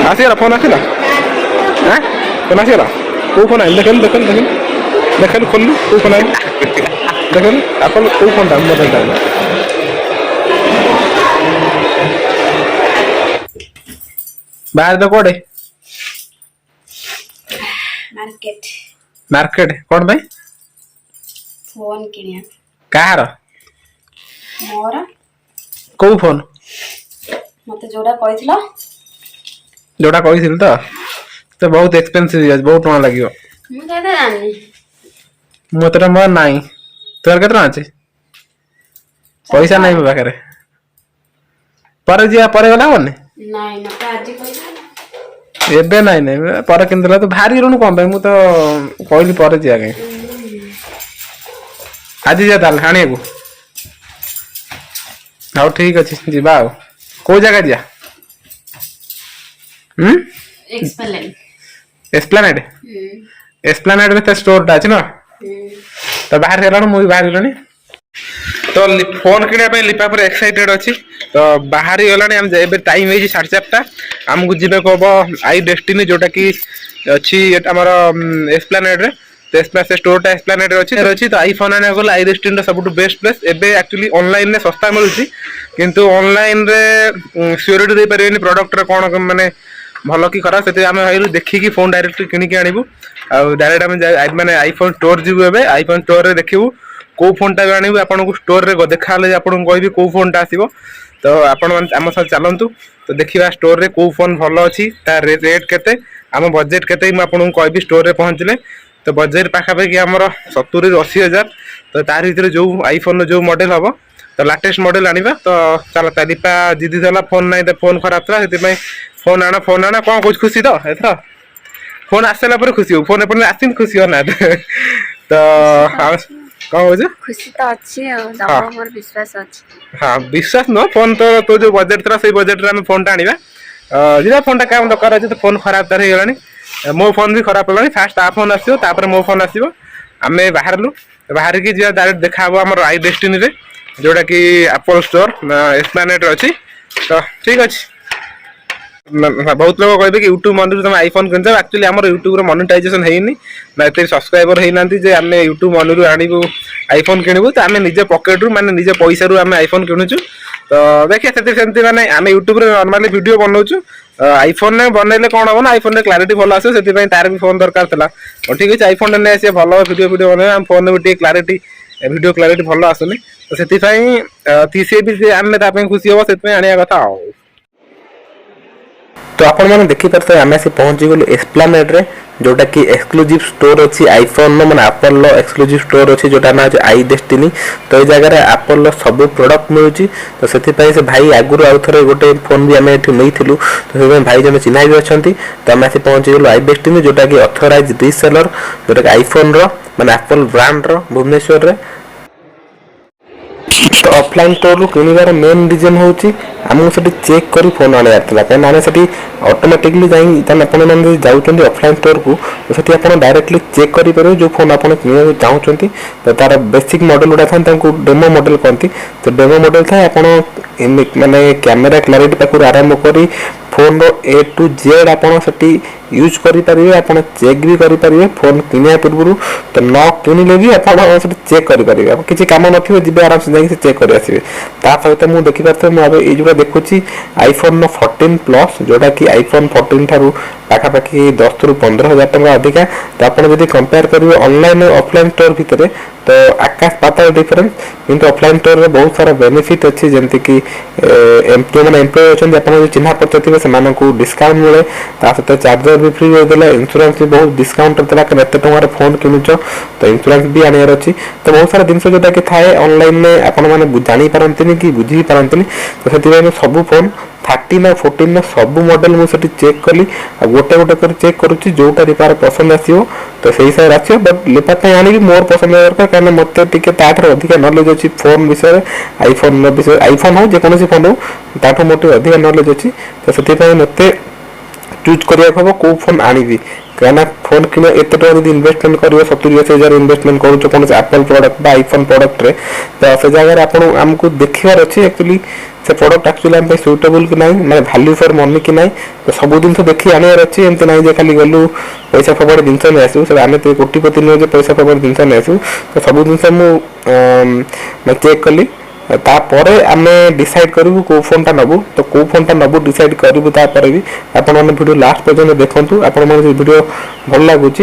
आसीगला phone आसीला हां phone आसीगला को फोन आइल देखल देखल देखल देखल खोल को फोन आइल देखल अपन को फोन दा मोबाइल दा बाहर तो कोडे मार्केट मार्केट कोन भाई फोन किनिया कार मोर को फोन मते जोड़ा कहितलो जोटा कहिसिल तो बहुत एक्सपेंसिव है बहुत टका लागियो मु केते जानि मते मोर नाही तोर केतना अछि पैसा नाही मो पाखरे पर जिया पर गला कोन नाही मते आज पैसा एबे नाही नाही पर किंतला तो भारी ऋण कोन भाई मु तो कहली पर जिया के आज जा ताल हाणे को हाउ ठीक अछि जीबा को जगह जिया एस्प्लेनेड एस्प्लेनेड में तो स्टोर टा अछि ना तो बाहर हेलानो मु बाहर गेलनी तो फोन किने पे लिपा पर एक्साइटेड अछि तो बाहर ही गेलानी हम एबे टाइम हे 4:30 हमकु जिबे कहबो आई डेस्टिनी जोटा की अछि एटा हमर एस्प्लेनेड रे तो एस्प्लेनेड से स्टोर टा एस्प्लेनेड रे अछि तो आईफोन आने गला आई डेस्टिनी सबटु बेस्ट प्लेस एबे एक्चुअली ऑनलाइन ने सस्ता मिलुछि किंतु ऑनलाइन रे सिक्योरिटी दे परिबेनी प्रोडक्ट रे कोन माने भलो की खरा सेते आमे भाइलु देखि की फोन डायरेक्ट किनि के आनिबु आ डायरेक्ट आमे माने आईफोन स्टोर जिबु एबे आईफोन स्टोर रे देखिबु को फोन टा आनिबु आपन को स्टोर रे देखाले आपन को कहबी को फोन टा आसीबो तो आपन हम साथ चलंतु तो देखिबा स्टोर रे को फोन भलो अछि ता रेट केते हम बजट केते हम आपन को कहबी स्टोर रे पहुंचले तो बजट पाखा पे कि हमर 70 ରୁ 80 हजार तो तार भीतर जो आईफोन जो मॉडल हबो तो लेटेस्ट मॉडल आनिबा तो चला तालिपा जिदी देला फोन नाही तो फोन खराब था सेति में फोन आना कोन कुछ खुशी तो एथरा फोन आसला पर खुशी हो फोन अपन आसिन खुशी हो ना तो कौन हो जे खुशी तो अच्छी है दाम मोर विश्वास अछि हां विश्वास न फोन तो जो बजट था से बजट रे हम फोन टा आनिबा जिना फोन टा काम दरकार अछि तो फोन खराब तार हे गेलानी मो फोन भी खराब होलानी फास्ट आ फोन आसीबो तापर मो फोन आसीबो हमें बाहरलु बाहर की जे डायरेक्ट देखाबो हमर आई डेस्टिनी रे जोटा की एप्पल स्टोर एस्प्लेनेड रे अछि तो ठीक अछि बहुत लोग कहबे कि YouTube मन तुम आईफोन किन एक्चुअली हमर YouTube रे मोनेटाइजेशन हेइनी ना एते सब्सक्राइबर हेइनांती जे हमें YouTube मन रु आनिबो आईफोन किनिबो तो हमें निजे पॉकेट रु माने निजे पैसा रु हमें आईफोन किनुचु तो देखिए सेते सेंती माने हमें YouTube रे नॉर्मली वीडियो बनौचु आईफोन ने बनैले कोन हो ना आईफोन रे क्लैरिटी भलो आसे सेति पई तार भी फोन दरकार थला ठीक अछि आईफोन ने आसे भलो वीडियो बने हम फोन में टी क्लैरिटी वीडियो क्लैरिटी भलो आसुनी तो सेति पई तीसे भी जे आमे ता पई खुशी हो सेति पई आनिया कथा हो तो आपण माने देखि परते आमे से पहुंची गेलु एस्प्लेनेड रे जोटा की एक्सक्लूसिव स्टोर अछि आईफोन नो माने एप्पल लो एक्सक्लूसिव स्टोर अछि जोटा ना अछि आई डेस्टिनी तो ए जगह रे एप्पल लो सब प्रोडक्ट मिलुची तो सेति पई से भाई आगुर आउ थरे गोटे फोन भी आमे एठी नैथिलु तो से भाई जने चिन्हा भी अछंती तो आमे से पहुंची गेलु आई डेस्टिनी जोटा की ऑथराइज्ड रीसेलर जोटा की आईफोन रो माने एप्पल ब्रांड रो भुवनेश्वर रे तो ऑफलाइन स्टोर रु किनिबार मेन रीजन होची हमहु सेठी चेक करी फोन आने आतला काहे माने सेठी ऑटोमेटिकली जाई तने अपन माने जाउचंदी ऑफलाइन स्टोर को तो सेठी अपन डायरेक्टली चेक करी परबे जो फोन अपन किने चाहउचंती तो तार बेसिक मॉडल उडा थान तांको डेमो मॉडल कहंती तो डेमो मॉडल था अपन माने कैमरा क्लैरिटी पाखु आरंभ करी फोन रो ए टू जेड अपन सेठी यूज करी परिबे अपन चेक भी करी परिबे फोन किनिया पूर्व तो न किनिले भी अपन सेठी चेक करी परिबे अब किछि काम नथिबे जिबे आराम से जाई से चेक करी आसीबे ता सहित मु देखि परथे मु अब ए जुरा देखुची आईफोन नो 14 प्लस जोटा की आईफोन 14 थारु पाखा पाखी 10 ରୁ 15,000 टका अधिका तो अपन यदि कंपेयर करिवे ऑनलाइन और ऑफलाइन स्टोर भितरे तो आकाश पाताल डिफरेंस किंतु ऑफलाइन स्टोर रे बहुत सारा बेनिफिट अछि जेंति कि एम्प्लॉय अछन अपन चिन्हा पत्र थिबे से मानन को डिस्काउंट मिले ता सते चार्जर भी फ्री देला इंश्योरेंस भी बहुत डिस्काउंट देला कि एते टंगार फोन किनुचो तो इंश्योरेंस भी आनियर अछि तो बहुत सारा दिन जोटा कि थाए ऑनलाइन में अपन माने जानि पारंतिनी कि बुझी पारंतिनी तो सेति सब फोन 13 और 14 सब मॉडल मु सेठी चेक कली आ गोटे गोटे कर चेक करूची जोटा रिपार पसंद आसीओ तो सही से राखियो बट लेपा पे आनी भी मोर पसंद दरकार कारण मते टिके ताठर अधिक नॉलेज अछि फोन विषय आईफोन विषय आईफोन हो जे कोनोसी फोन हो ताठो मोटे अधिक नॉलेज अछि तो सेति पय मते चूज करिया खबो को फोन आनीबी कहना फोन किने एते टका यदि इन्वेस्टमेंट करियो 70,000 इन्वेस्टमेंट करू तो कोन एप्पल प्रोडक्ट बा आईफोन प्रोडक्ट रे तो से जगह रे आपण हमको देखिबार अछि एक्चुअली से प्रोडक्ट एक्चुअली आम सुइटेबल कि ना मैं वैल्यू फॉर मनी कि ना तो सब जिन देखी आने अच्छी एमती ना खाली गलु पैसा फबड़ जिनस नहीं आसू से आम तो कोटिपति नुहे पैसा फबड़ जिनस नहीं आसू तो सब जिन मैं चेक कली तापर आम डिसाइड करूँ कौ फोन टा नबू तो कौ फोन टा नबू डिसाइड करूँ तापर भी आपण मैंने वीडियो लास्ट पर्यटन देखूँ आपण मैंने वीडियो भल लगुच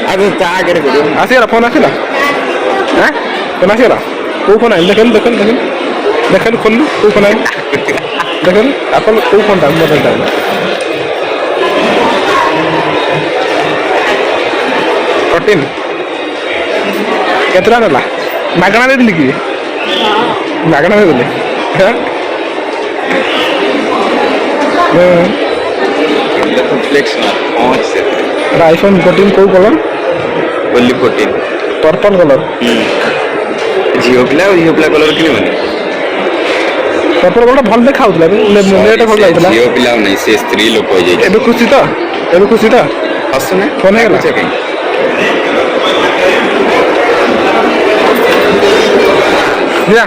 आसगला फोन आसला फोन आसगला कौ फोन आई देखल देखल देखल देखल खोलू कौ फोन आई देखल आप कौ फोन टा मॉडल टा 14 केतरा नेला मागणा देली कि मागणा देले फ्लेक्स पहुंच से आईफोन 14 कौ कलर ओनली 14 पर्पल कलर झियो पिला कलर कि माने पर्पल कलर भल देखा होतला नेट भल लाइतला झियो पिला नहीं से स्त्री लोक हो जाई एबे खुशी तो हसने फोन है कुछ कहीं या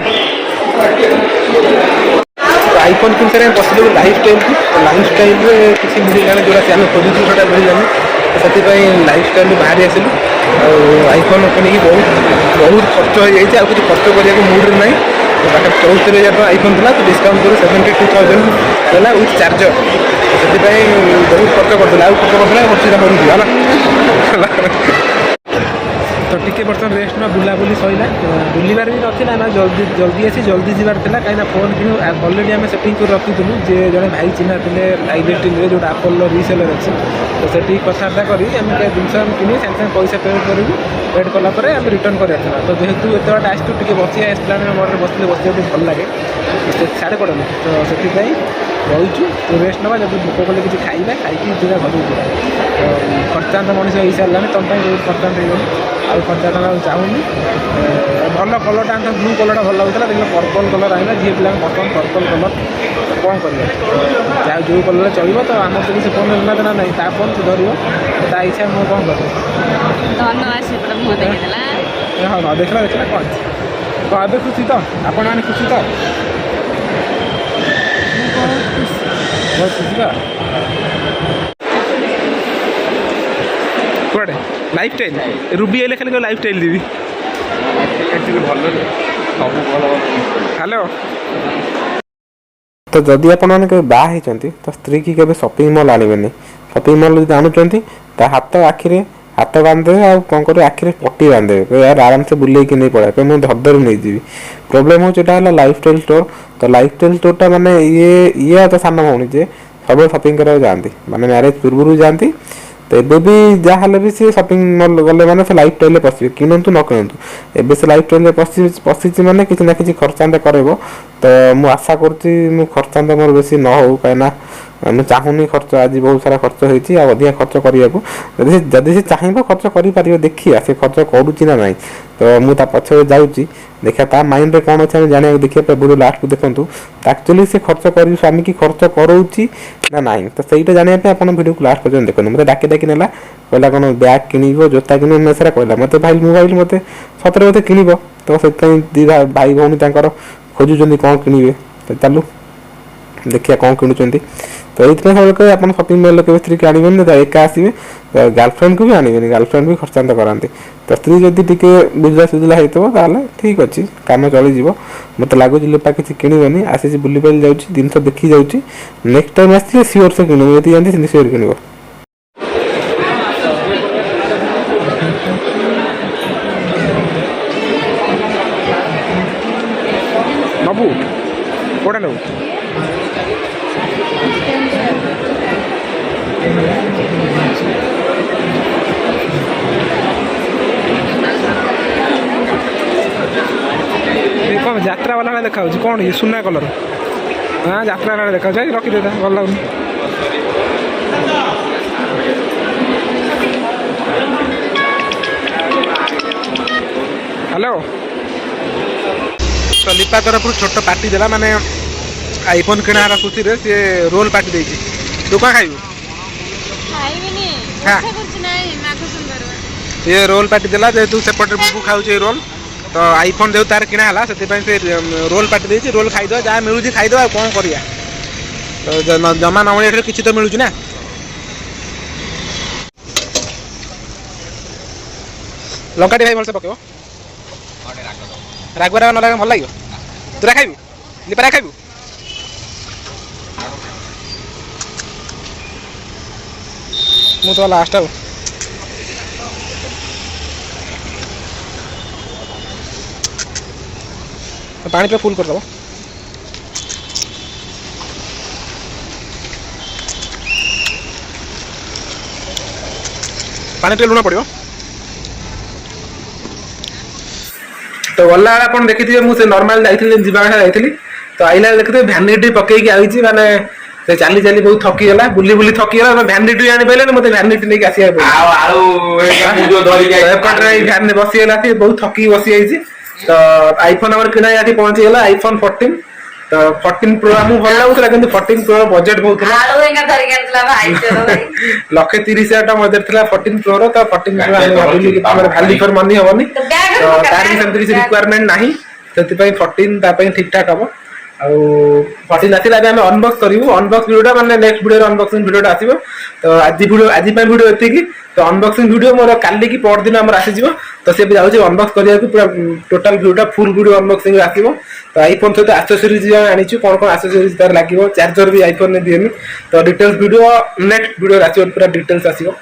आईफोन किन सारे बसले लाइफ स्टाइल रे किसी मिलला जोड़ा से हम खोजु छोटा मिलला से लाइफ स्टाइल बाहर आसिलु आईफोन किन बहुत खर्च हो जाए आ कुछ खर्च करने मूड रे नहीं बाकी 74,000 आईफोन था तो डिस्काउंट कर 72,000 है विथ चार्जर से बहुत खर्च करदेला खर्च करदेला खर्च तो टिके बर्तन रेस्ट ना बुलाबुली सैला बुलबार भी नाला ना जल्दी जल्दी आसी जल्दी जीवार था कहीं फोन कि अलरेडी आम सेटिंग कर रखीलु जे जड़े भाई चिन्हा थे आइडेंटिटी जो आप्पल रिसेलर अच्छे तो से कथबार्ता करी जिनस किनी सागे सागे पैसा पेमेंट करूँ पेड कलापर आम रिटर्न कर तो जेहेतु एत बाटे आसू टे बस एसप्लान मोड बसले बस भल लगे साढ़े पड़े तो से रहीचु तो रेस्ट ना जब भोक कले किसी खाଇବା खाई जीवा घर तो खर्चांत मनीष हो सारा तुम बहुत खर्चांत हो आ खर्चा चाहूनी भल कलरटा आम ब्लू कलरटा भल लगुला देखिए पर्पल कलर आईला झील पिला पसंद पर्पल कलर कौन कर जो कलर चलो तो आम तो किसी फोन लेना देना नहीं ता फोन से धर ता इच्छा मुझे कौन कर हाँ हाँ देखला देखला कौन तो अब खुशी तो आपण मैंने खुशी तो बहुत खुशी तो कुआडे लाइफ स्टाइल रुबी आइले खाली लाइफ स्टाइल देवी हेलो तो जदि आपण मैंने कभी बाहर होती तो स्त्री की कभी शॉपिंग मॉल आने शॉपिंग मॉल जो आणुंट हाथ आखिरे हाथ बांधे आ कौन कर आखिरे पट्टी बांधे यार आराम से बुले नहीं पड़ा मुझे धरधर नहीं जी प्रोब्लेम हो लाइफ स्टाइल स्टोर तो लाइफ स्टाइल स्टोर माने ये तो सान भौणी जे सब शॉपिंग करा जाती माने मैरेज पूर्व जाती तो एबे भी जहाँ भी सी शॉपिंग मॉल गले मैंने से लाइफ स्टाइल पशे किणु न किणु एबे से लाइफ स्टाइल पशि मैंने किसी ना किसी खर्चांत कर तो मुझे आशा करुँच खर्चांत मोर बेसी न हो कहीं मुझे चाहूनी खर्च आज बहुत सारा खर्च होती अधिक खर्च करने को जदि से चाहिए खर्च कर देखिए से खर्च करुच्ची ना नहीं तो मुझे पछे जाऊँगी देखा ता माइंड रे कौन अच्छे जाना देखिए वीडियो लास्ट को देखूँ एक्चुअली से खर्च कर स्वामी की खर्च करोची ना नहीं तो सहीटा जाना आप वीडियो को लास्ट पर्यटन देखो मतलब डाकी डाकी नेला कहला कौन बैग किणव जोता किण मैं सारा कहला मत भाई मोबाइल मत सतरे मत किणव तो से दी भाई भौणी खोजुंट कौन किणवे तो चलू देखिए कौन किणुंट तो ये सब आप शॉपिंग मॉल के स्त्री की आने तो एका आसवे गर्लफ्रेंड को भी आने गर्लफ्रेंड भी खर्चांत कराते तो स्त्री जदि टी बुझला सुझला होता ठीक अच्छे कम चलीज मत लगुच लुपा किसी किणवनी आसी बुली पाली जाऊँगी जिन देखी जाऊँगी नेक्स्ट टाइम आसते सियोर से किणव ये जानते सियोर किणव नबू कौटा नबू कौन यात्रा वाला देखा कौन ये सुना कलर हाँ यात्रा वाला देखा रखीदे भल लगुन हेलो तो लिपा तरफ छोट पार्टी देला माने आईफोन किणार खुशी रे सी रोल पार्टी देछि तू क्या खाइबू ये रोल पार्टी देला जेहेतु सेपटे बुबू खाऊ रोल तो आईफोन जो तार किणा है से रोल पार्टी देती रोल खाईद जहाँ मिलूँ खाईद कौन करिया तो जमा न मिले किसी तो मिलूँ ना लंकाटी भाई भलसे पकेब रागुआ न लगे भल लगे तुरा खाइबू लिपारा खाइबू मु तो लास्ट आउ पानी पे फुल करदेव पानी पे लुण पड़ो तो गला आप देखिए मुझे नॉर्मल जाइली तो आइला देखिए भैनिटी पकईकि आई माने से चली चली बहुत थकी गला बुली बुली थकी गला भैनिटी आनी पारे मत भैनिटी नहीं आसिया बसीगला बहुत थकी बसी जाइए तो आईफोन आम किणा पहुंची गला आईफोन 14 तो 14 प्रो आमको भल लगुला कि 14 प्रो बजेट बहुत लक्षे 30,000 बजेट था 14 प्रो रो तो 14 प्रो भाल्यू फॉर मनी हेनी तो तार भी सेमती किसी रिक्वायरमेंट ना से 14 ठीक ठाक हम आउ 14 आसिला आम अनबॉक्स करूँ अनबॉक्स वीडियो माने नेक्स्ट वीडियो अनबॉक्सिंग वीडियो आसो तो आज वीडियो एतिकी तो अनबॉक्सिंग वीडियो मोर काली की पर दिन आमर आसीज तो सी जाऊँगी अनबॉक्स करने पूरा total video full video unboxing आसो तो आईफोन सहित एक्सेसरीज आनी कौन कौन एक्सेसरीज तार लगे चार्जर भी आईफोन ने दिए तो डिटेल्स वीडियो नेक्स्ट वीडियो आसो पूरा डिटेल्स आसो।